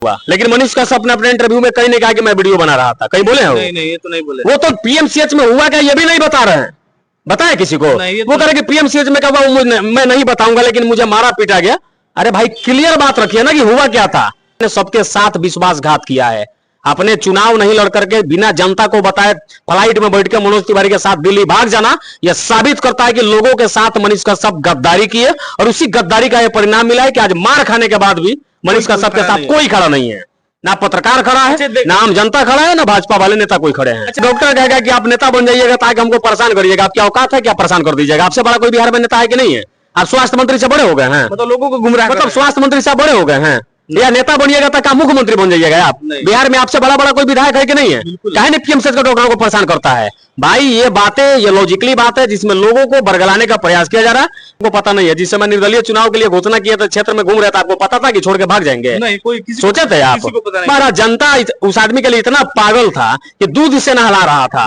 हुआ, लेकिन मनीष कश्यप ने अपने इंटरव्यू में कहीं नहीं कहा कि मैं वीडियो बना रहा था। कहीं बोले हैं? नहीं, ये तो नहीं बोले। वो तो पीएमसीएच में हुआ क्या ये भी नहीं बता रहे हैं। बताया किसी को? वो कह रहे कि पीएमसीएच में कहा मैं नहीं बताऊंगा, लेकिन मुझे मारा पीटा गया। अरे भाई क्लियर बात रखिए ना कि हुआ क्या था। सबके साथ विश्वासघात किया है। अपने चुनाव नहीं लड़ करके बिना जनता को बताए फ्लाइट में बैठ के मनोज तिवारी के साथ दिल्ली भाग जाना, यह साबित करता है कि लोगों के साथ मनीष कश्यप गद्दारी किए और उसी गद्दारी का यह परिणाम मिला है कि आज मार खाने के बाद भी मनीष कश्यप के साथ कोई खड़ा नहीं है। ना पत्रकार खड़ा है, ना आम जनता खड़ा है, ना भाजपा वाले नेता कोई खड़े हैं। डॉक्टर कहेगा कि आप नेता बन जाइएगा ताकि हमको परेशान करिएगा। आप क्या औकात है, क्या परेशान कर दीजिएगा? आपसे बड़ा कोई बिहार में नेता है कि नहीं है? आप स्वास्थ्य मंत्री से बड़े हो गए हैं, मतलब लोगों को गुमराह, मतलब स्वास्थ्य मंत्री से बड़े हो गए हैं। या नेता बनिएगा तक आप मुख्यमंत्री बन जाइएगा। आप बिहार में आपसे बड़ा कोई विधायक है कि नहीं है? काहे नहीं पीएमसीएच का डॉक्टरों को परेशान करता है? भाई ये बातें, ये लॉजिकली बात है जिसमें लोगों को बरगलाने का प्रयास किया जा रहा है। आपको पता नहीं है, जिस समय निर्दलीय चुनाव के लिए घोषणा किया था, क्षेत्र में घूम रहा था, आपको पता था कि छोड़ के भाग जाएंगे? नहीं, कोई सोचे थे आप? हमारा जनता उस आदमी के लिए इतना पागल था कि दूध से नहला रहा था,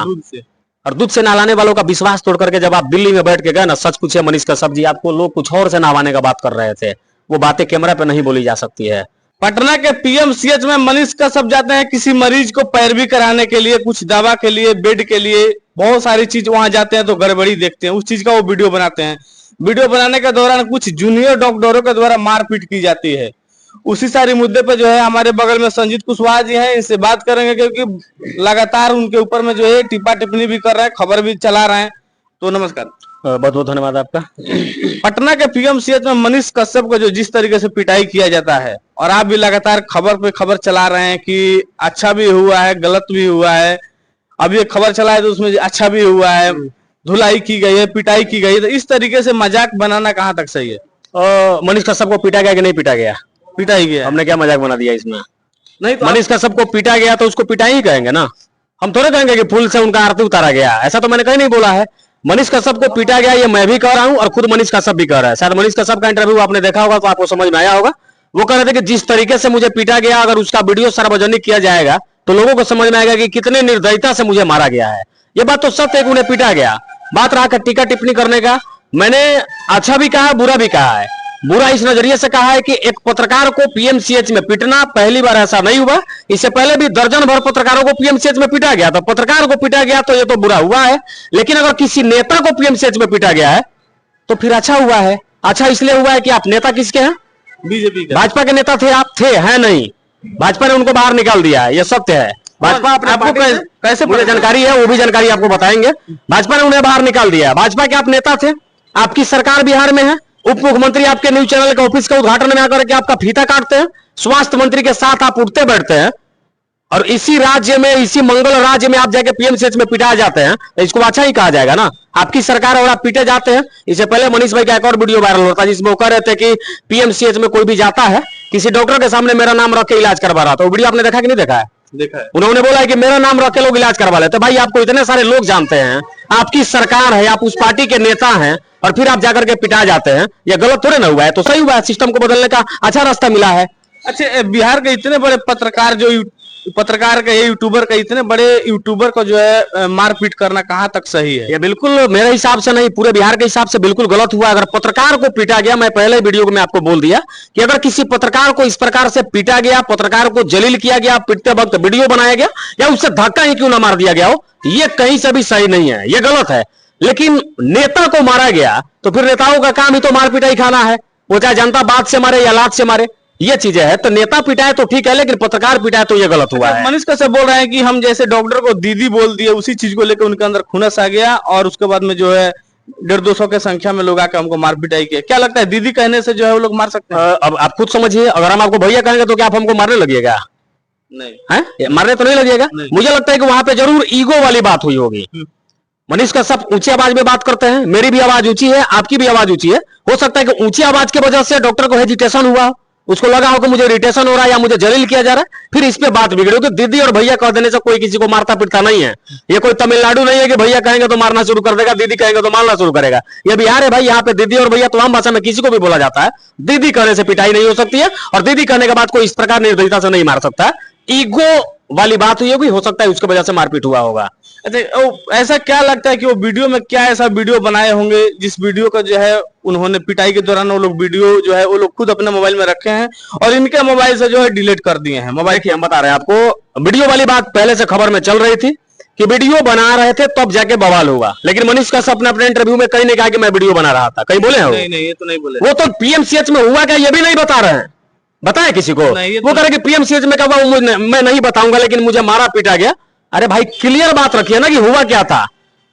और दूध से नहलाने वालों का विश्वास तोड़ करके जब आप दिल्ली में बैठ के गए ना, सच पूछे मनीष कश्यप जी, आपको लोग कुछ और से नहवाने का बात कर रहे थे। वो बातें कैमरा पे नहीं बोली जा सकती है। पटना के पीएमसीएच में मनीष कश्यप जाते हैं किसी मरीज को पैरवी कराने के लिए, कुछ दवा के लिए, बेड के लिए, बहुत सारी चीज वहां जाते हैं तो गड़बड़ी देखते हैं, उस चीज का वो वीडियो बनाते हैं। वीडियो बनाने के दौरान कुछ जूनियर डॉक्टरों के द्वारा मारपीट की जाती है। उसी सारी मुद्दे पे जो है हमारे बगल में संजीत कुशवाहा जी हैं, इनसे बात करेंगे क्योंकि लगातार उनके ऊपर में जो है टिप्पा टिप्पणी भी कर रहे हैं, खबर भी चला रहे हैं। तो नमस्कार, बहुत बहुत धन्यवाद आपका। पटना के पीएमसीएच में मनीष कश्यप को जो जिस तरीके से पिटाई किया जाता है, और आप भी लगातार खबर पे खबर चला रहे हैं कि अच्छा भी हुआ है, गलत भी हुआ है। अब ये खबर चला है तो उसमें अच्छा भी हुआ है, धुलाई की गई है, पिटाई की गई है, तो इस तरीके से मजाक बनाना कहाँ तक सही है? मनीष कश्यप को पीटा गया कि नहीं पीटा गया? पिटा ही गया। हमने क्या मजाक बना दिया इसमें? नहीं तो मनीष कश्यप को पीटा गया तो उसको पिटाई ही कहेंगे ना। हम थोड़े कहेंगे कि फूल से उनका आरती उतारा गया, ऐसा तो मैंने कहीं नहीं बोला है। मनीष कश्यप को पीटा गया ये मैं भी कह रहा हूं और खुद मनीष कश्यप भी कह रहा है। शायद मनीष कश्यप का इंटरव्यू आपने देखा होगा तो आपको समझ में आया होगा। वो कह रहे थे कि जिस तरीके से मुझे पीटा गया, अगर उसका वीडियो सार्वजनिक किया जाएगा तो लोगों को समझ में आएगा कि कितने निर्दयता से मुझे मारा गया है। ये बात तो सत्य है कि उन्हें पीटा गया। बात रहा टीका टिप्पणी करने का, मैंने अच्छा भी कहा, बुरा भी कहा है। बुरा इस नजरिए से कहा है कि एक पत्रकार को पीएमसीएच में पीटना पहली बार ऐसा नहीं हुआ। इससे पहले भी दर्जन भर पत्रकारों को पीएमसीएच में पीटा गया, तो पत्रकार को पीटा गया तो ये तो बुरा हुआ है। लेकिन अगर किसी नेता को पीएमसीएच में पीटा गया है तो फिर अच्छा हुआ है। अच्छा इसलिए हुआ है कि आप नेता किसके हैं? बीजेपी के। भाजपा के नेता थे आप? थे है नहीं, भाजपा ने उनको बाहर निकाल दिया है, ये सत्य है। भाजपा आपको कैसे मुझे जानकारी है, वो भी जानकारी आपको बताएंगे। भाजपा ने उन्हें बाहर निकाल दिया है। भाजपा के आप नेता थे, आपकी सरकार बिहार में है, उप मुख्यमंत्री आपके न्यूज चैनल के ऑफिस के उद्घाटन में आकर के आपका फीता काटते हैं, स्वास्थ्य मंत्री के साथ आप उठते बैठते हैं, और इसी राज्य में, इसी मंगल राज्य में आप जाके पीएमसीएच में पिटाए जाते हैं, तो इसको अच्छा ही कहा जाएगा ना? आपकी सरकार और आप पीटे जाते हैं। इससे पहले मनीष भाई का एक और वीडियो वायरल होता है जिसमें वो कह रहे थे कि पीएमसीएच में कोई भी जाता है, किसी डॉक्टर के सामने मेरा नाम रख के इलाज करवा रहा था। वो वीडियो आपने देखा कि नहीं देखा है? देखा है। उन्होंने बोला है कि मेरा नाम रख के लोग इलाज करवा लेते। भाई आपको इतने सारे लोग जानते हैं, आपकी सरकार है, आप उस पार्टी के नेता हैं, और फिर आप जाकर के पिटा जाते हैं। ये गलत थोड़े ना हुआ है, तो सही हुआ है। सिस्टम को बदलने का अच्छा रास्ता मिला है। अच्छा, बिहार के इतने बड़े पत्रकार पत्रकार का, ये यूट्यूबर का, इतने बड़े यूट्यूबर को जो है मारपीट करना कहाँ तक सही है? ये बिल्कुल मेरे हिसाब से नहीं, पूरे बिहार के हिसाब से बिल्कुल गलत हुआ। अगर पत्रकार को पीटा गया, मैं पहले वीडियो में आपको बोल दिया कि अगर किसी पत्रकार को इस प्रकार से पीटा गया, पत्रकार को जलील किया गया, पीटते वक्त वीडियो बनाया गया, या उससे धक्का ही क्यों ना मार दिया गया हो, ये कहीं से भी सही नहीं है, ये गलत है। लेकिन नेता को मारा गया तो फिर नेताओं का काम ही तो मार पिटाई खाना है, वो चाहे जनता बात से मारे या लात से मारे, ये चीजें है। तो नेता पिटाए तो ठीक है, लेकिन पत्रकार पिटाए तो ये गलत हुआ है। मनीष कश्यप बोल रहे हैं कि हम जैसे डॉक्टर को दीदी बोल दिए, उसी चीज को लेकर उनके अंदर खुनस आ गया, और उसके बाद में जो है 150-200 की संख्या में लोग आकर हमको मार पिटाई किया। क्या लगता है दीदी कहने से जो है वो लोग मार सकते हैं? अब आप खुद समझिए, अगर हम आपको भैया कहेंगे तो क्या आप हमको मारने लगिएगा? नहीं है, मारने तो नहीं लगिएगा। मुझे लगता है कि वहां पे जरूर ईगो वाली बात हुई होगी। मनीष कश्यप ऊंची आवाज में बात करते हैं, मेरी भी आवाज ऊंची है, आपकी भी आवाज ऊंची है। हो सकता है कि ऊंची आवाज की वजह से डॉक्टर को हेजिटेशन हुआ, उसको लगा हो कि मुझे इरिटेशन हो रहा है या मुझे जलील किया जा रहा है, फिर इस पे बात बिगड़ी। कि दीदी और भैया कह देने से कोई किसी को मारता पीटता नहीं है। ये कोई तमिलनाडु नहीं है कि भैया कहेंगे तो मारना शुरू कर देगा, दीदी कहेंगे तो मारना शुरू करेगा। ये बिहार है भाई, यहाँ पे दीदी और भैया तो आम भाषा में किसी को भी बोला जाता है। दीदी कहने से पिटाई नहीं हो सकती है, और दीदी कहने के बाद कोई इस प्रकार निर्दयता से नहीं मार सकता है। ईगो वाली बात हुई होगी, हो सकता है उसकी वजह से मारपीट हुआ होगा। अच्छा, ऐसा क्या लगता है कि वो वीडियो में क्या ऐसा वीडियो बनाए होंगे जिस वीडियो का जो है उन्होंने पिटाई के दौरान वो लोग वीडियो जो है वो लोग खुद अपने मोबाइल में रखे हैं और इनके मोबाइल से जो है डिलीट कर दिए हैं मोबाइल। देखिए हम बता रहे हैं आपको, वीडियो वाली बात पहले से खबर में चल रही थी कि वीडियो बना रहे थे तब जाके बवाल हुआ, लेकिन मनीष कश्यप ने अपने इंटरव्यू में कहीं नहीं कहा कि मैं वीडियो बना रहा था। कहीं बोले हैं नहीं नहीं, ये तो नहीं बोले। वो तो पीएमसीएच में हुआ क्या ये भी नहीं बता रहे हैं, बताए किसी को? वो कह रहे कि पीएमसीएच में क्या हुआ मैं नहीं बताऊंगा, लेकिन मुझे मारा पीटा गया। अरे भाई क्लियर बात रखिए ना कि हुआ क्या था,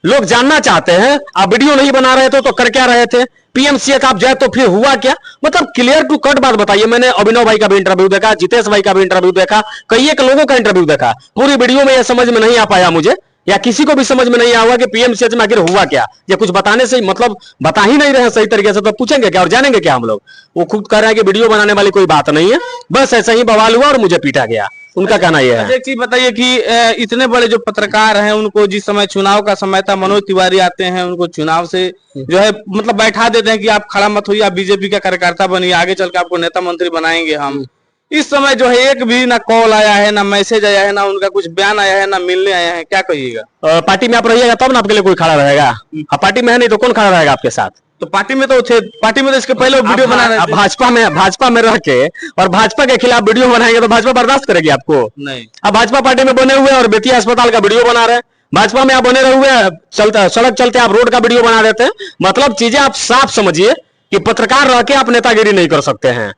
लोग जानना चाहते हैं। आप वीडियो नहीं बना रहे थे तो कर क्या रहे थे? पीएमसीएच आप जाए तो फिर हुआ क्या? मतलब क्लियर टू कट बात बताइए। मैंने अभिनव भाई का भी इंटरव्यू देखा, जितेश भाई का भी इंटरव्यू देखा, कई एक लोगों का इंटरव्यू देखा। पूरी वीडियो में यह समझ में नहीं आ पाया मुझे, या किसी को भी समझ में नहीं आया कि पीएमसीएच में आखिर हुआ क्या। ये कुछ बताने से मतलब बता ही नहीं रहे सही तरीके से, तो पूछेंगे क्या और जानेंगे क्या हम लोग? वो खुद कह रहे हैं कि वीडियो बनाने वाली कोई बात नहीं है, बस ऐसा ही बवाल हुआ और मुझे पीटा गया। उनका कहना यह है। एक चीज बताइए कि इतने बड़े जो पत्रकार हैं उनको जिस समय चुनाव का समय था, मनोज तिवारी आते हैं उनको चुनाव से जो है मतलब बैठा देते हैं कि आप खड़ा मत होइए, आप बीजेपी का कार्यकर्ता बनिए, आगे चल के आपको नेता मंत्री बनाएंगे हम। इस समय जो है एक भी ना कॉल आया है, ना मैसेज आया है, ना उनका कुछ बयान आया है, ना मिलने आया है, क्या कहिएगा? पार्टी में आप रहिएगा तब ना आपके लिए कोई खड़ा रहेगा। अब पार्टी में है नहीं तो कौन खड़ा रहेगा आपके साथ? तो पार्टी में तो थे, पार्टी में तो इसके पहले वीडियो बना रहे थे। भाजपा में रह के और भाजपा के खिलाफ वीडियो बनाएंगे तो भाजपा बर्दाश्त करेगी आपको? नहीं। अब भाजपा पार्टी में बने हुए और बेतिया अस्पताल का वीडियो बना रहे हैं, भाजपा में आप बने रहे हुए, चलते सड़क चलते आप रोड का वीडियो बना देते हैं। मतलब चीजें आप साफ समझिए कि पत्रकार रह के आप नेतागिरी नहीं कर सकते हैं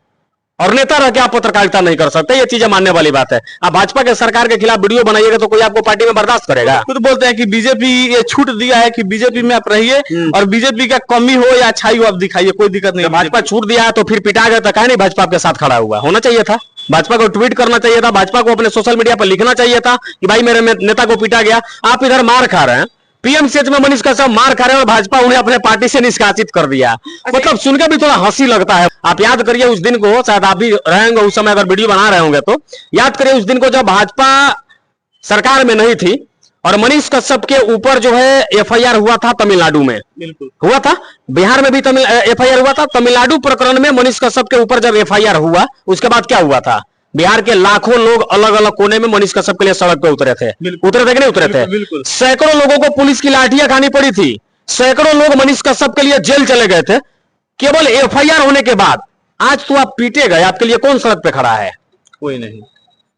और नेता रह के आप पत्रकारिता नहीं कर सकते। ये चीजें मानने वाली बात है। आप भाजपा के सरकार के खिलाफ वीडियो बनाइएगा तो कोई आपको पार्टी में बर्दाश्त करेगा? खुद बोलते हैं कि बीजेपी ये छूट दिया है कि बीजेपी में आप रहिए और बीजेपी का कमी हो या अच्छाई हो आप दिखाइए, कोई दिक्कत नहीं। भाजपा छूट दिया है तो फिर पिटा गया, कहा नहीं भाजपा आपके साथ खड़ा हुआ होना चाहिए था। भाजपा को ट्वीट करना चाहिए था, भाजपा को अपने सोशल मीडिया पर लिखना चाहिए था कि भाई मेरे नेता को पीटा गया। आप इधर मार खा रहे हैं, पीएमसीएच में मनीष कश्यप मार खा रहे हैं और भाजपा उन्हें अपने पार्टी से निष्कासित कर दिया। मतलब सुनकर भी थोड़ा हंसी लगता है। आप याद करिए उस दिन को, शायद आप भी रहेंगे उस समय, अगर वीडियो बना रहे होंगे तो याद करिए उस दिन को जब भाजपा सरकार में नहीं थी और मनीष कश्यप के ऊपर जो है एफआईआर हुआ था तमिलनाडु में। बिल्कुल हुआ था, बिहार में भी एफआईआर हुआ था। तमिलनाडु प्रकरण में मनीष कश्यप के ऊपर जब एफआईआर हुआ उसके बाद क्या हुआ था? बिहार के लाखों लोग अलग अलग कोने में मनीष कश्यप के लिए सड़क पे उतरे थे। उतरे थे कि नहीं उतरे थे? सैकड़ों लोगों को पुलिस की लाठियां खानी पड़ी थी, सैकड़ों लोग मनीष कश्यप के लिए जेल चले गए थे केवल एफआईआर होने के बाद। आज तो आप पीटे गए, आपके लिए कौन सड़क पे खड़ा है? कोई नहीं।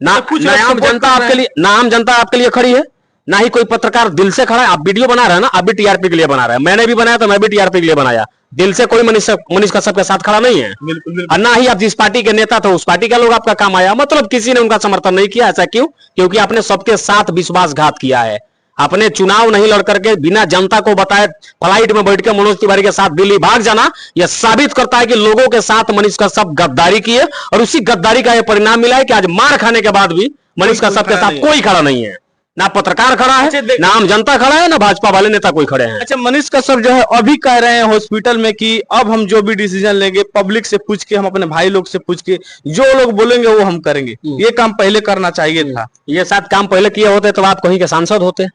ना कुछ आम जनता आपके लिए, ना आम जनता आपके लिए खड़ी है, ना ही कोई पत्रकार दिल से खड़ा है। आप वीडियो बना रहे हैं ना, आप भी टीआरपी के लिए बना रहे हैं, मैंने भी बनाया तो मैं भी टीआरपी के लिए बनाया। दिल से कोई मनीष कश्यप के साथ खड़ा नहीं है। और ना ही आप जिस पार्टी के नेता थे उस पार्टी का लोग आपका काम आया, मतलब किसी ने उनका समर्थन नहीं किया। ऐसा क्यों? क्योंकि आपने सबके साथ विश्वासघात किया है। आपने चुनाव नहीं लड़ करके बिना जनता को बताए फ्लाइट में बैठ के मनोज तिवारी के साथ दिल्ली भाग जाना, यह साबित करता है कि लोगों के साथ मनीष कश्यप गद्दारी किए और उसी गद्दारी का यह परिणाम मिला है कि आज मार खाने के बाद भी मनीष कश्यप के साथ कोई खड़ा नहीं है। ना पत्रकार खड़ा है, ना आम जनता खड़ा है, ना भाजपा वाले नेता कोई खड़े हैं। अच्छा, मनीष कश्यप जो है अभी कह रहे हैं हॉस्पिटल में कि अब हम जो भी डिसीजन लेंगे पब्लिक से पूछ के, हम अपने भाई लोग से पूछ के, जो लोग बोलेंगे वो हम करेंगे। ये काम पहले करना चाहिए था। ये साथ काम पहले किए होते तो आप कहीं के सांसद होते।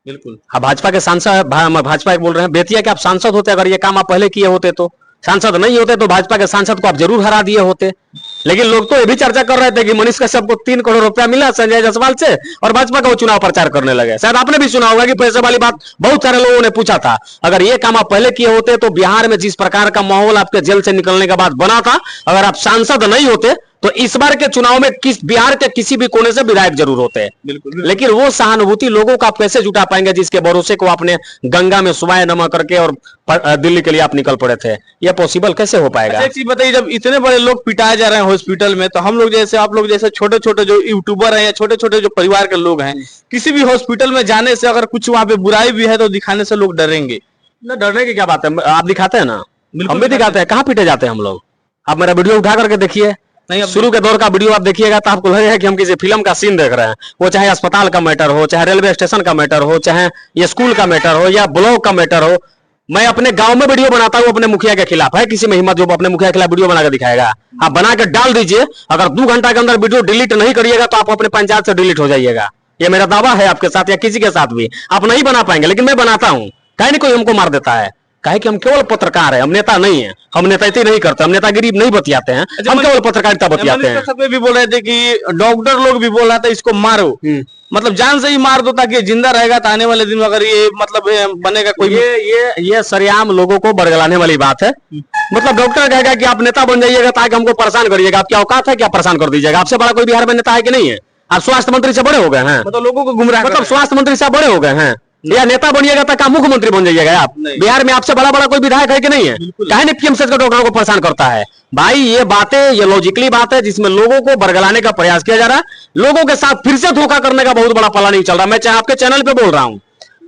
बिल्कुल। हाँ, भाजपा के सांसद, भाजपा बोल रहे हैं, बेतिया के आप सांसद होते। अगर ये काम आप पहले किए होते तो, सांसद नहीं होते तो भाजपा के सांसद को आप जरूर हरा दिए होते। लेकिन लोग तो ये भी चर्चा कर रहे थे कि मनीष कश्यप को 3 करोड़ रुपया मिला संजय जायसवाल से और भाजपा का वो चुनाव प्रचार करने लगे। शायद आपने भी सुना होगा कि पैसे वाली बात बहुत सारे लोगों ने पूछा था। अगर ये काम आप पहले किए होते तो बिहार में जिस प्रकार का माहौल आपके जेल से निकलने के बाद बना था, अगर आप सांसद नहीं होते तो इस बार के चुनाव में बिहार के किसी भी कोने से विधायक जरूर होते हैं। बिल्कुल। लेकिन वो सहानुभूति लोगों का आप कैसे जुटा पाएंगे जिसके भरोसे को आपने गंगा में सुबह नमा करके और दिल्ली के लिए आप निकल पड़े थे? ये पॉसिबल कैसे हो पाएगा? एक चीज बताइए, जब इतने बड़े लोग पिटाए जा रहे हैं हॉस्पिटल में, तो हम लोग जैसे, आप लोग जैसे छोटे छोटे जो यूट्यूबर हैं या छोटे छोटे जो परिवार के लोग हैं, किसी भी हॉस्पिटल में जाने से अगर कुछ वहां पे बुराई भी है तो दिखाने से लोग डरेंगे ना। डरने की क्या बात है, आप दिखाते हैं ना, हम भी दिखाते हैं। कहाँ पीटे जाते हैं हम लोग? आप मेरा वीडियो उठा करके देखिए, शुरू के दौर का वीडियो आप देखिएगा तो आपको लगेगा कि हम किसी फिल्म का सीन देख रहे हैं। वो चाहे अस्पताल का मैटर हो, चाहे रेलवे स्टेशन का मैटर हो, चाहे ये स्कूल का मैटर हो या ब्लॉक का मैटर हो। मैं अपने गांव में वीडियो बनाता हूँ अपने मुखिया के खिलाफ। है किसी में हिम्मत जो अपने मुखिया के खिलाफ वीडियो बनाकर दिखाएगा? आप बना के डाल दीजिए, अगर 2 घंटा के अंदर वीडियो डिलीट नहीं करिएगा तो आप अपने पंचायत से डिलीट हो जाइएगा। ये मेरा दावा है आपके साथ या किसी के साथ भी। आप नहीं बना पाएंगे, लेकिन मैं बनाता हूँ। कहीं नहीं कोई हमको मार देता है, काहे कि हम केवल पत्रकार है, हम नेता नहीं है, हम नेतागिरी नहीं करते, हम नेतागिरी नहीं बतियाते हैं, हम केवल पत्रकारिता बतियाते हैं। सब भी बोल रहे थे कि डॉक्टर लोग भी बोल रहा था इसको मारो, मतलब जान से ही मार दो ताकि जिंदा रहेगा तो आने वाले दिन में अगर ये मतलब बनेगा कोई। ये सरेआम लोगों को बरगलाने वाली बात है। मतलब डॉक्टर कहेगा कि आप नेता बन जाइएगा ताकि हमको परेशान करिएगा, आपकी औकात है क्या परेशान कर दीजिएगा? आपसे बड़ा कोई बिहार में नेता है कि नहीं है? आप स्वास्थ्य मंत्री से बड़े हो गए हैं, मतलब लोगों को गुमराह, मतलब स्वास्थ्य मंत्री से बड़े हो गए हैं, या नेता बनिएगा तक आप मुख्यमंत्री बन जाइएगा? आप बिहार में आपसे बड़ा बड़ा कोई विधायक है कि नहीं है? काहे नहीं पीएमसीएच का डॉक्टरों को परेशान करता है? भाई ये बातें, ये लॉजिकली बात है जिसमें लोगों को बरगलाने का प्रयास किया जा रहा है, लोगों के साथ फिर से धोखा करने का बहुत बड़ा पला नहीं चल रहा। मैं चाहे आपके चैनल पे बोल रहा हूं,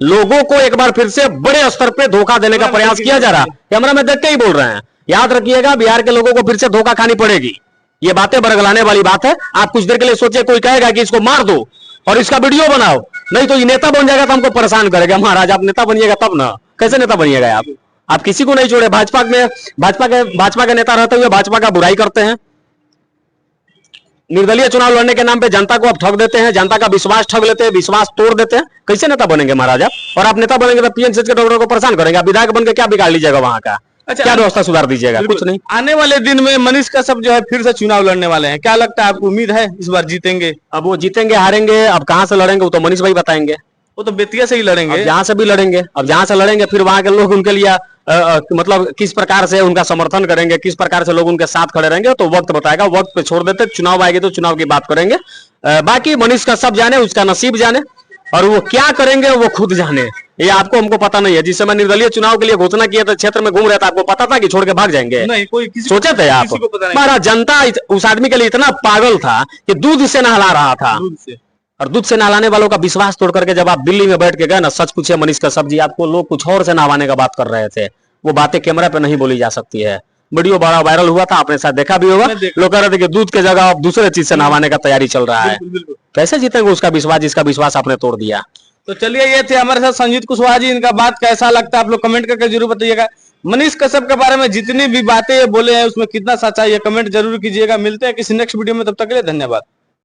लोगों को एक बार फिर से बड़े स्तर पे धोखा देने का प्रयास किया जा रहा है। कैमरा में देख के ही बोल रहे हैं, याद रखिएगा बिहार के लोगों को फिर से धोखा खानी पड़ेगी। ये बातें बरगलाने वाली बात है। आप कुछ देर के लिए सोचिए, कोई कहेगा कि इसको मार दो और इसका वीडियो बनाओ, नहीं तो ये नेता बन जाएगा तो हमको परेशान करेगा। महाराज आप नेता बनिएगा तब ना, कैसे नेता बनिएगा आप किसी को नहीं छोड़े। भाजपा के नेता रहते हुए भाजपा का बुराई करते हैं, निर्दलीय चुनाव लड़ने के नाम पे जनता को आप ठग देते हैं, जनता का विश्वास ठग लेते हैं, विश्वास तोड़ देते हैं। कैसे नेता बनेंगे महाराज आप? और आप नेता बनेंगे तो पीएमसीएच के डॉक्टरों को परेशान करेंगे, आप विधायक बन के क्या बिगाड़ लीजिएगा वहां का? अच्छा, क्या व्यवस्था सुधार दीजिएगा? कुछ नहीं। आने वाले दिन में मनीष कश्यप जो है फिर से चुनाव लड़ने वाले हैं, क्या लगता है आपको? उम्मीद है इस बार जीतेंगे? अब वो जीतेंगे हारेंगे, अब कहां से लड़ेंगे वो तो मनीष भाई बताएंगे। वो तो बेतिया से ही लड़ेंगे, जहां से भी लड़ेंगे। अब जहां से लड़ेंगे फिर वहां के लोग उनके लिए मतलब किस प्रकार से उनका समर्थन करेंगे, किस प्रकार से लोग उनके साथ खड़े रहेंगे, तो वक्त बताएगा। वक्त पे छोड़ देते, चुनाव आएगी तो चुनाव की बात करेंगे। बाकी मनीष कश्यप जाने, उसका नसीब जाने, और वो क्या करेंगे वो खुद जाने, ये आपको हमको पता नहीं है। जिस समय निर्दलीय चुनाव के लिए घोषणा किया था, क्षेत्र में घूम रहे थे, आपको पता था कि छोड़ के भाग जाएंगे? नहीं, कोई सोचे थे आप? हमारा जनता उस आदमी के लिए इतना पागल था कि दूध से नहला रहा था, और दूध से नहलाने वालों का विश्वास तोड़ करके जब आप दिल्ली में बैठ के गए ना, सच पूछिए मनीष कश्यप जी, आपको लोग कुछ और से नहवाने का बात कर रहे थे। वो बातें कैमरा पे नहीं बोली जा सकती है। वीडियो बड़ा वायरल हुआ था, आपने शायद देखा भी होगा। लोग कह रहे थे कि दूध के जगह अब दूसरे चीज से नहवाने का तैयारी चल रहा है। कैसे जीतेंगे उसका विश्वास जिसका विश्वास आपने तोड़ दिया? तो चलिए, ये थे हमारे साथ संजीत कुशवाहा जी। इनका बात कैसा लगता है आप लोग कमेंट करके जरूर बताइएगा। मनीष कश्यप के बारे में जितनी भी बातें बोले हैं उसमें कितना सच्चाई है कमेंट जरूर कीजिएगा। मिलते हैं किसी नेक्स्ट वीडियो में, तब तक के लिए धन्यवाद।